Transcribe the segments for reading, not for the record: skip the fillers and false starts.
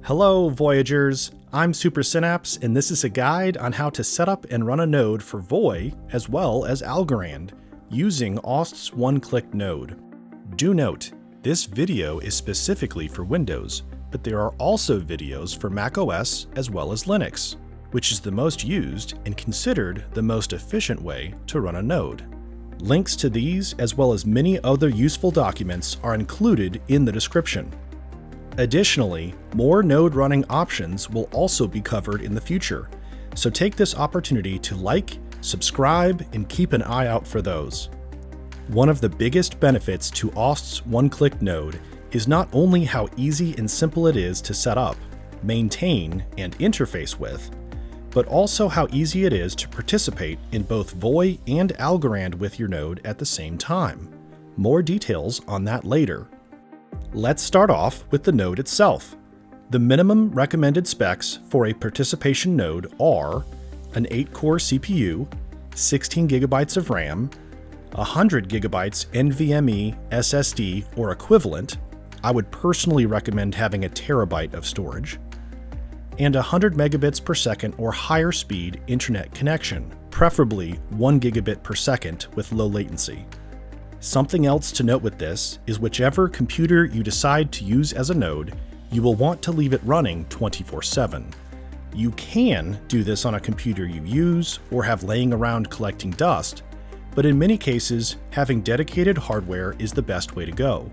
Hello, Voyagers! I'm Super Synapse, and this is a guide on how to set up and run a node for Voi as well as Algorand using Aust's one-click node. Do note, this video is specifically for Windows, but there are also videos for macOS as well as Linux, which is the most used and considered the most efficient way to run a node. Links to these as well as many other useful documents are included in the description. Additionally, more node running options will also be covered in the future, so take this opportunity to like, subscribe, and keep an eye out for those. One of the biggest benefits to Aust's one-click node is not only how easy and simple it is to set up, maintain, and interface with, but also how easy it is to participate in both Voi and Algorand with your node at the same time. More details on that later. Let's start off with the node itself. The minimum recommended specs for a participation node are an 8-core CPU, 16 GB of RAM, 100 GB NVMe SSD or equivalent. I would personally recommend having a terabyte of storage, and 100 megabits per second or higher speed internet connection, preferably 1 gigabit per second with low latency. Something else to note with this is whichever computer you decide to use as a node, you will want to leave it running 24/7. You can do this on a computer you use or have laying around collecting dust, but in many cases, having dedicated hardware is the best way to go.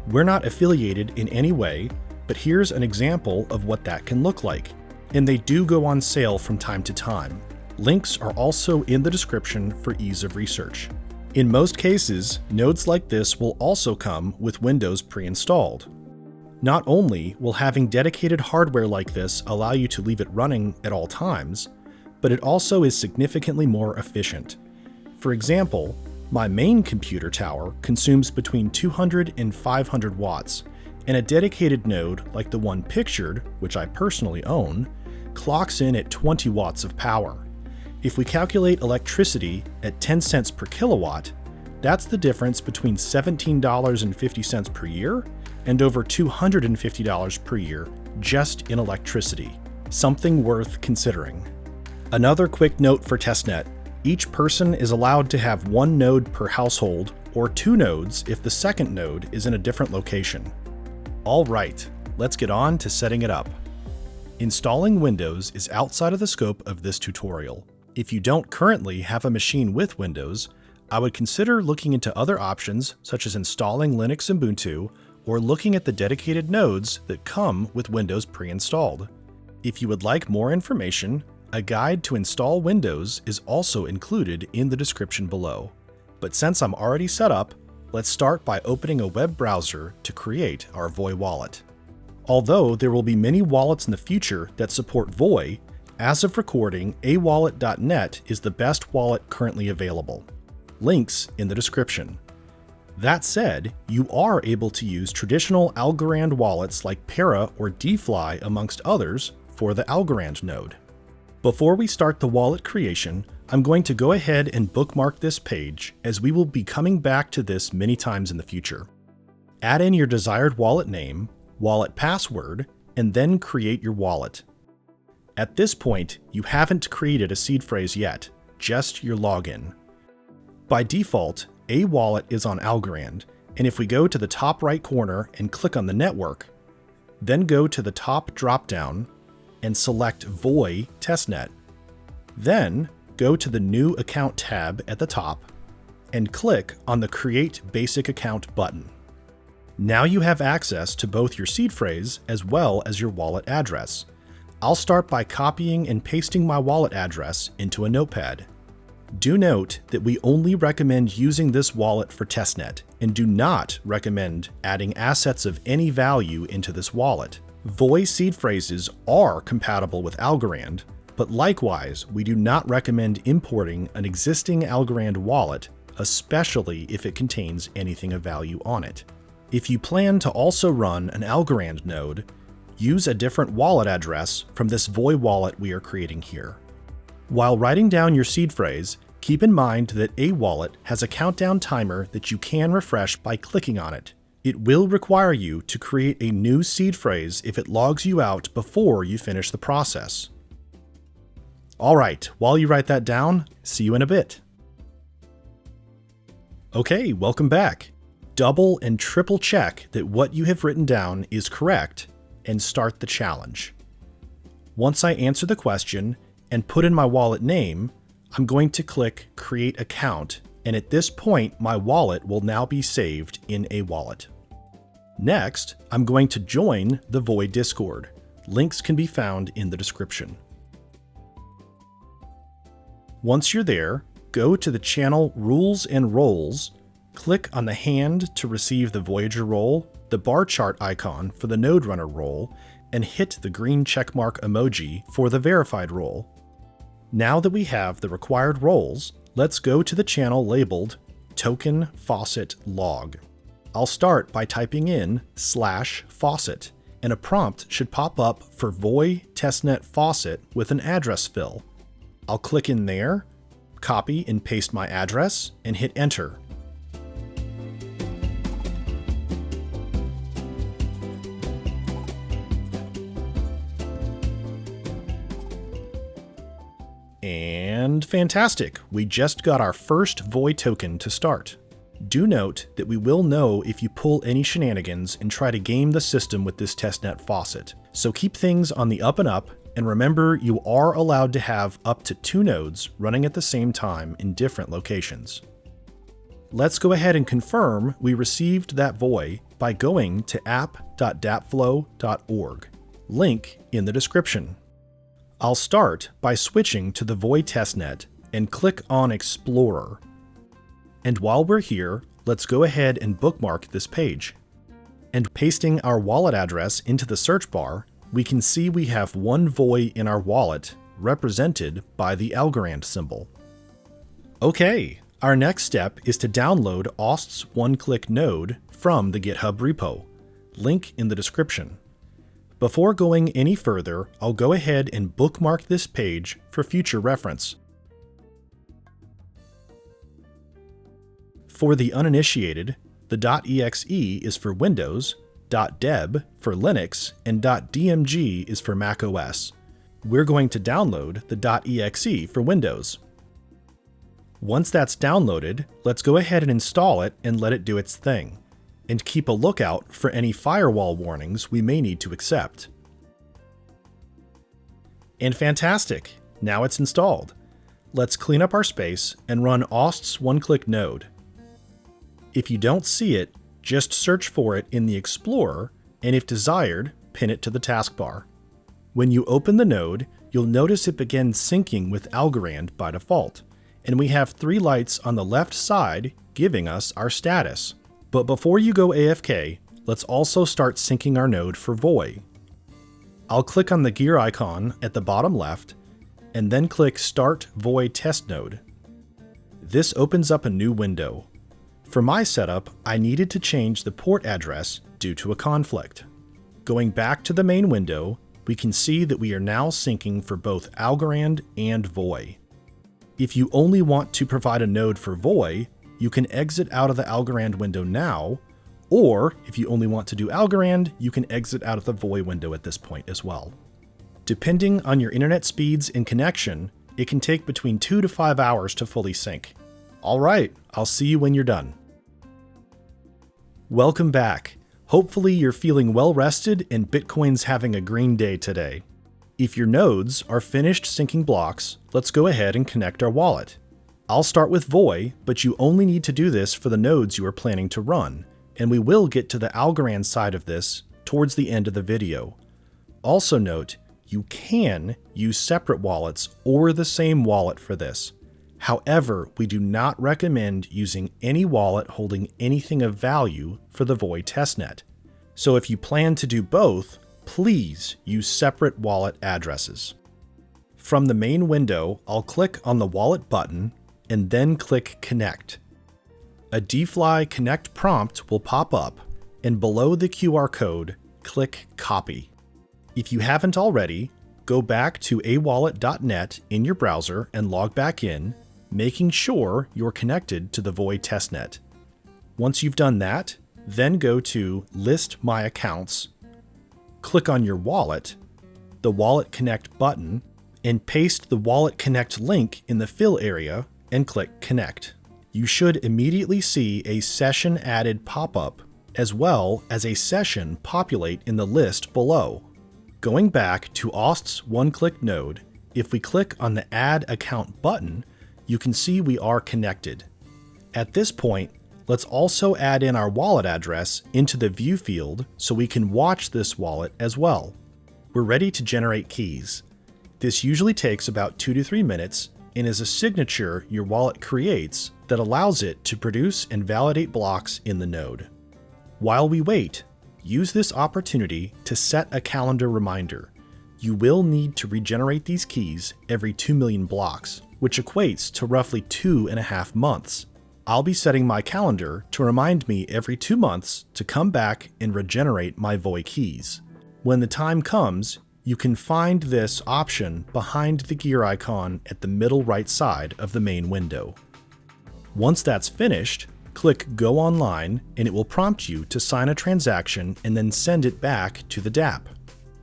We're not affiliated in any way, but here's an example of what that can look like, and they do go on sale from time to time. Links are also in the description for ease of research. In most cases, nodes like this will also come with Windows pre-installed. Not only will having dedicated hardware like this allow you to leave it running at all times, but it also is significantly more efficient. For example, my main computer tower consumes between 200 and 500 watts, and a dedicated node like the one pictured, which I personally own, clocks in at 20 watts of power. If we calculate electricity at 10 cents per kilowatt, that's the difference between $17.50 per year and over $250 per year just in electricity. Something worth considering. Another quick note for testnet: each person is allowed to have one node per household or two nodes if the second node is in a different location. All right, let's get on to setting it up. Installing Windows is outside of the scope of this tutorial. If you don't currently have a machine with Windows, I would consider looking into other options such as installing Linux Ubuntu or looking at the dedicated nodes that come with Windows pre-installed. If you would like more information, a guide to install Windows is also included in the description below. But since I'm already set up, let's start by opening a web browser to create our Voi wallet. Although there will be many wallets in the future that support Voi, as of recording, awallet.net is the best wallet currently available. Links in the description. That said, you are able to use traditional Algorand wallets like Para or dfly amongst others for the Algorand node. Before we start the wallet creation, I'm going to go ahead and bookmark this page as we will be coming back to this many times in the future. Add in your desired wallet name, wallet password, and then create your wallet. At this point, you haven't created a seed phrase yet, just your login. By default, a wallet is on Algorand, and if we go to the top right corner and click on the network, then go to the top drop-down and select Voi Testnet. Then go to the New Account tab at the top and click on the Create Basic Account button. Now you have access to both your seed phrase as well as your wallet address. I'll start by copying and pasting my wallet address into a notepad. Do note that we only recommend using this wallet for testnet and do not recommend adding assets of any value into this wallet. Voi seed phrases are compatible with Algorand, but likewise, we do not recommend importing an existing Algorand wallet, especially if it contains anything of value on it. If you plan to also run an Algorand node, use a different wallet address from this Voi wallet we are creating here. While writing down your seed phrase, keep in mind that a wallet has a countdown timer that you can refresh by clicking on it, It will require you to create a new seed phrase if it logs you out before you finish the process. Alright, while you write that down, see you in a bit. Okay, welcome back. Double and triple check that what you have written down is correct and start the challenge. Once I answer the question and put in my wallet name, I'm going to click Create Account, and at this point my wallet will now be saved in a wallet. Next, I'm going to join the Voi Discord. Links can be found in the description. Once you're there, go to the channel Rules and Roles, click on the hand to receive the Voyager role, the bar chart icon for the Node Runner role, and hit the green checkmark emoji for the verified role. Now that we have the required roles, let's go to the channel labeled Token Faucet Log. I'll start by typing in /faucet, and a prompt should pop up for Voi Testnet Faucet with an address fill. I'll click in there, copy and paste my address, and hit enter. And fantastic, we just got our first Voi token to start. Do note that we will know if you pull any shenanigans and try to game the system with this testnet faucet. So keep things on the up and up, and remember you are allowed to have up to 2 nodes running at the same time in different locations. Let's go ahead and confirm we received that Voi by going to app.dapflow.org. Link in the description. I'll start by switching to the Voi Testnet and click on Explorer. And while we're here, let's go ahead and bookmark this page. And pasting our wallet address into the search bar, we can see we have one Voi in our wallet, represented by the Algorand symbol. Okay, our next step is to download Aust's one-click node from the GitHub repo. Link in the description. Before going any further, I'll go ahead and bookmark this page for future reference. For the uninitiated, the .exe is for Windows, .deb for Linux, and .dmg is for Mac OS. We're going to download the .exe for Windows. Once that's downloaded, let's go ahead and install it and let it do its thing. And keep a lookout for any firewall warnings we may need to accept. And fantastic, now it's installed. Let's clean up our space and run Aust's one-click node. If you don't see it, just search for it in the Explorer, and if desired, pin it to the taskbar. When you open the node, you'll notice it begins syncing with Algorand by default, and we have 3 lights on the left side giving us our status. But before you go AFK, let's also start syncing our node for Voi. I'll click on the gear icon at the bottom left, and then click Start Voi Test Node. This opens up a new window. For my setup, I needed to change the port address due to a conflict. Going back to the main window, we can see that we are now syncing for both Algorand and Voi. If you only want to provide a node for Voi, you can exit out of the Algorand window now, or if you only want to do Algorand, you can exit out of the Voi window at this point as well. Depending on your internet speeds and connection, it can take between 2 to 5 hours to fully sync. Alright, I'll see you when you're done. Welcome back. Hopefully you're feeling well rested and Bitcoin's having a green day today. If your nodes are finished syncing blocks, let's go ahead and connect our wallet. I'll start with Voi, but you only need to do this for the nodes you are planning to run, and we will get to the Algorand side of this towards the end of the video. Also note, you can use separate wallets or the same wallet for this. However, we do not recommend using any wallet holding anything of value for the Voi testnet. So if you plan to do both, please use separate wallet addresses. From the main window, I'll click on the wallet button and then click Connect. A dfly connect prompt will pop up, and below the QR code, click Copy. If you haven't already, go back to awallet.net in your browser and log back in, making sure you're connected to the Voi testnet. Once you've done that, Then go to List My Accounts, click on your wallet, the Wallet Connect button, and paste the Wallet Connect link in the fill area and click Connect. You should immediately see a session added pop-up as well as a session populate in the list below. Going back to Aust's one-click node, if we click on the Add Account button, you can see we are connected. At this point, let's also add in our wallet address into the View field so we can watch this wallet as well. We're ready to generate keys. This usually takes about 2 to 3 minutes and is a signature your wallet creates that allows it to produce and validate blocks in the node. While we wait, use this opportunity to set a calendar reminder. You will need to regenerate these keys every 2 million blocks, which equates to roughly 2.5 months. I'll be setting my calendar to remind me every 2 months to come back and regenerate my Voi keys. When the time comes, you can find this option behind the gear icon at the middle right side of the main window. Once that's finished, click Go Online and it will prompt you to sign a transaction and then send it back to the DApp.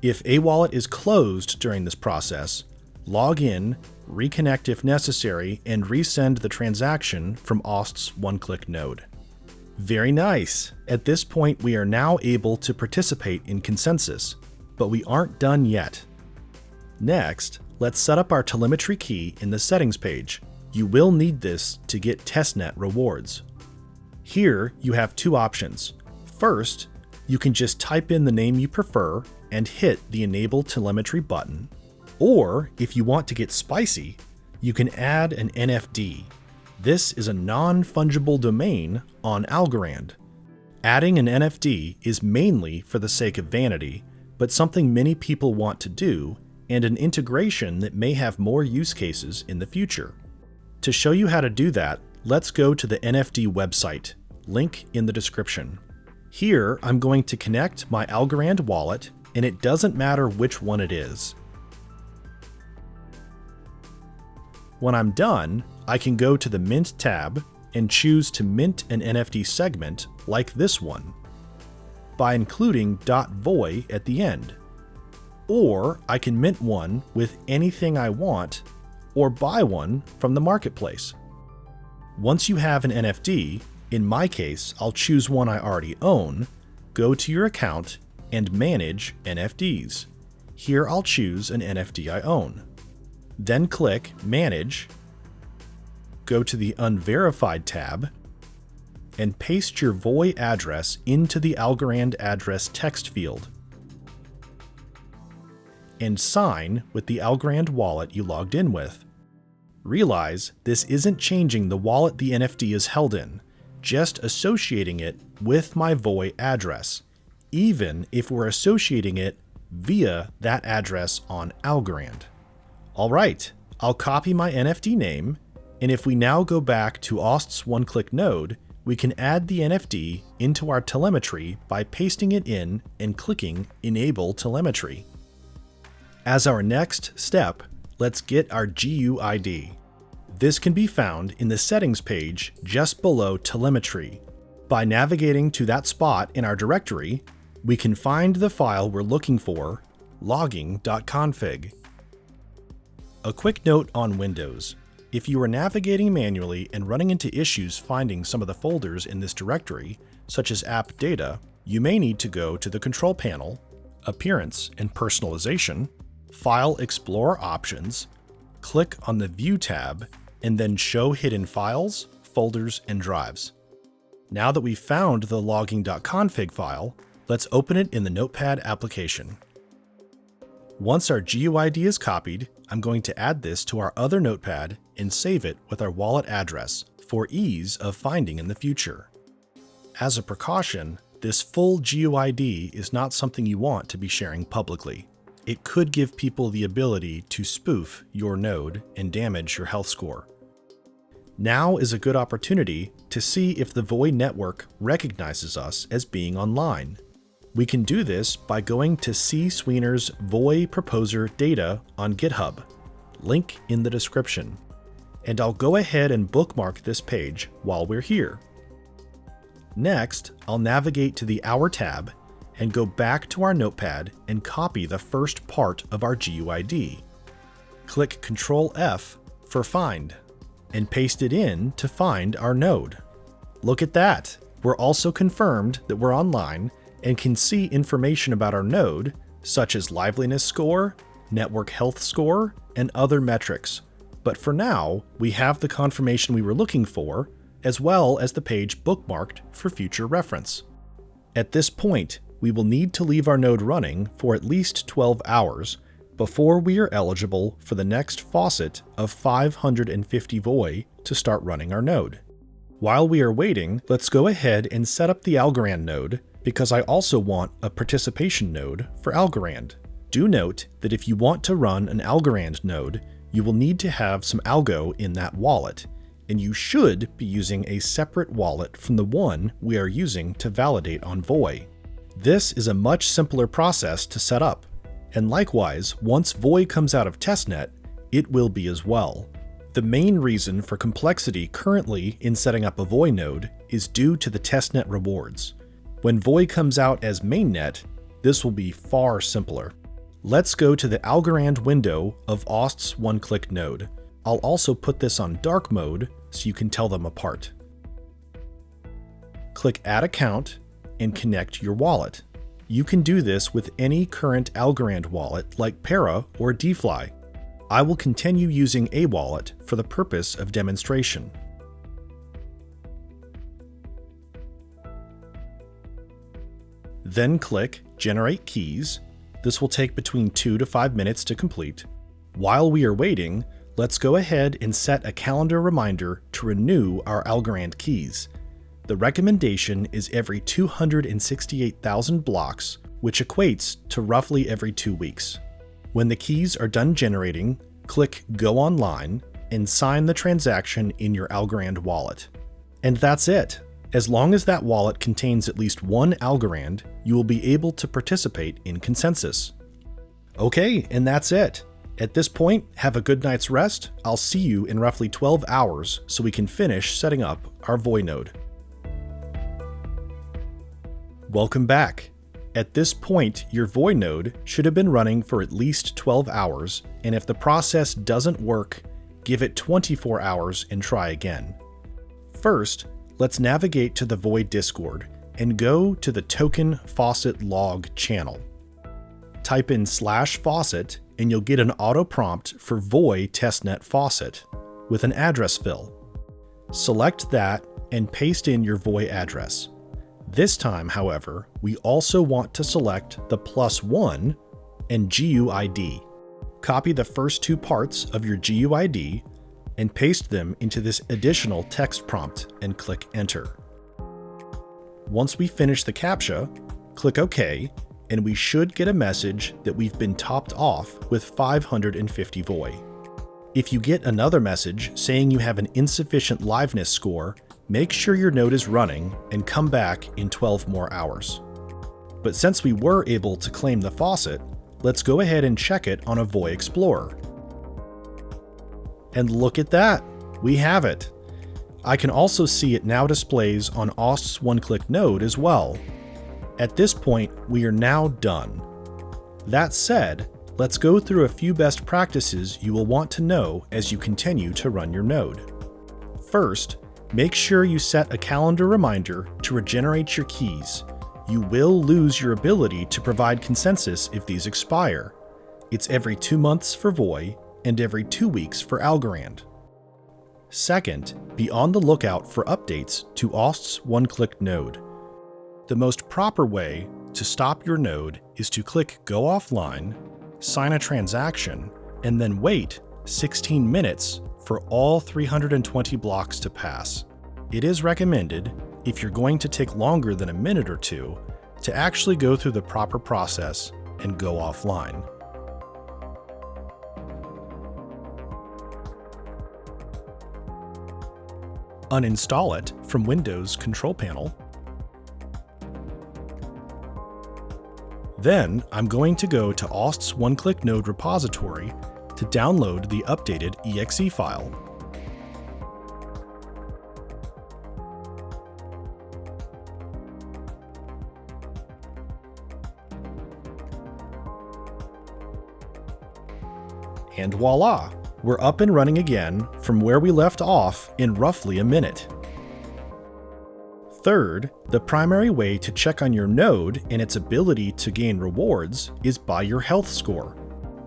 If a wallet is closed during this process, log in, reconnect if necessary, and resend the transaction from Aust's one-click node. Very nice! At this point, we are now able to participate in consensus, but we aren't done yet. Next, let's set up our telemetry key in the settings page. You will need this to get testnet rewards. Here, you have 2 options. First, you can just type in the name you prefer and hit the Enable Telemetry button. Or, if you want to get spicy, you can add an NFD. This is a non-fungible domain on Algorand. Adding an NFD is mainly for the sake of vanity, but something many people want to do, and an integration that may have more use cases in the future. To show you how to do that, let's go to the NFD website, link in the description. Here, I'm going to connect my Algorand wallet, and it doesn't matter which one it is. When I'm done, I can go to the Mint tab and choose to mint an NFD segment like this one by including .voi at the end. Or I can mint one with anything I want or buy one from the marketplace. Once you have an NFD, in my case, I'll choose one I already own, go to your account and manage NFDs. Here I'll choose an NFD I own. Then click Manage, go to the Unverified tab, and paste your Voi address into the Algorand address text field. And sign with the Algorand wallet you logged in with. Realize this isn't changing the wallet the NFT is held in, just associating it with my Voi address, even if we're associating it via that address on Algorand. Alright, I'll copy my NFT name, and if we now go back to Aust's one-click node, we can add the NFD into our telemetry by pasting it in and clicking Enable Telemetry. As our next step, let's get our GUID. This can be found in the settings page just below Telemetry. By navigating to that spot in our directory, we can find the file we're looking for, logging.config. A quick note on Windows. If you are navigating manually and running into issues finding some of the folders in this directory, such as app data, you may need to go to the Control Panel, Appearance and Personalization, File Explorer Options, click on the View tab, and then Show Hidden Files, Folders, and Drives. Now that we've found the logging.config file, let's open it in the Notepad application. Once our GUID is copied, I'm going to add this to our other notepad and save it with our wallet address for ease of finding in the future. As a precaution, this full GUID is not something you want to be sharing publicly. It could give people the ability to spoof your node and damage your health score. Now is a good opportunity to see if the Voi network recognizes us as being online. We can do this by going to C. Sweener's Voi Proposer data on GitHub, link in the description. And I'll go ahead and bookmark this page while we're here. Next, I'll navigate to the Hour tab and go back to our notepad and copy the first part of our GUID. Click Ctrl F for Find and paste it in to find our node. Look at that! We're also confirmed that we're online and can see information about our node, such as liveliness score, network health score, and other metrics. But for now, we have the confirmation we were looking for, as well as the page bookmarked for future reference. At this point, we will need to leave our node running for at least 12 hours before we are eligible for the next faucet of 550 Voi to start running our node. While we are waiting, let's go ahead and set up the Algorand node because I also want a participation node for Algorand. Do note that if you want to run an Algorand node, you will need to have some algo in that wallet, and you should be using a separate wallet from the one we are using to validate on Voi. This is a much simpler process to set up, and likewise, once Voi comes out of testnet, it will be as well. The main reason for complexity currently in setting up a Voi node is due to the testnet rewards. When Voi comes out as mainnet, this will be far simpler. Let's go to the Algorand window of Aust's one-click node. I'll also put this on dark mode so you can tell them apart. Click Add Account and connect your wallet. You can do this with any current Algorand wallet like Para or dfly. I will continue using a wallet for the purpose of demonstration. Then click Generate Keys. This will take between 2 to 5 minutes to complete. While we are waiting, let's go ahead and set a calendar reminder to renew our Algorand keys. The recommendation is every 268,000 blocks, which equates to roughly every 2 weeks. When the keys are done generating, click Go Online and sign the transaction in your Algorand wallet. And that's it. As long as that wallet contains at least one Algorand, you will be able to participate in consensus. Okay, and that's it. At this point, have a good night's rest. I'll see you in roughly 12 hours so we can finish setting up our Voi node. Welcome back. At this point, your Voi node should have been running for at least 12 hours, and if the process doesn't work, give it 24 hours and try again. First, let's navigate to the Voi Discord and go to the token faucet log channel. Type in /faucet and you'll get an auto prompt for Voi Testnet Faucet with an address fill. Select that and paste in your Voi address. This time, however, we also want to select the +1 and GUID. Copy the first two parts of your GUID and paste them into this additional text prompt and click Enter. Once we finish the CAPTCHA, click OK, and we should get a message that we've been topped off with 550 Voi. If you get another message saying you have an insufficient liveness score, make sure your node is running and come back in 12 more hours. But since we were able to claim the faucet, let's go ahead and check it on a Voi Explorer. And look at that, we have it. I can also see it now displays on Aust's one-click node as well. At this point, we are now done. That said, let's go through a few best practices you will want to know as you continue to run your node. First, make sure you set a calendar reminder to regenerate your keys. You will lose your ability to provide consensus if these expire. It's every 2 months for Voi and every 2 weeks for Algorand. Second, be on the lookout for updates to Aust's one-click node. The most proper way to stop your node is to click Go Offline, sign a transaction, and then wait 16 minutes for all 320 blocks to pass. It is recommended, if you're going to take longer than a minute or two, to actually go through the proper process and go offline. Uninstall it from Windows Control Panel. Then I'm going to go to Aust's one-click node repository to download the updated exe file. And voila, we're up and running again from where we left off in roughly a minute. Third, the primary way to check on your node and its ability to gain rewards is by your health score,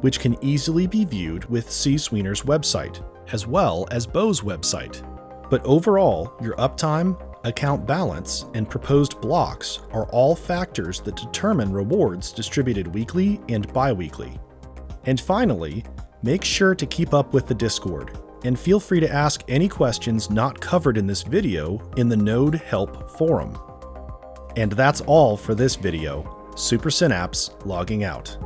which can easily be viewed with CSweener's website, as well as Bo's website. But overall, your uptime, account balance, and proposed blocks are all factors that determine rewards distributed weekly and bi-weekly. And finally, make sure to keep up with the Discord, and feel free to ask any questions not covered in this video in the Node Help Forum. And that's all for this video. Super Synapse logging out.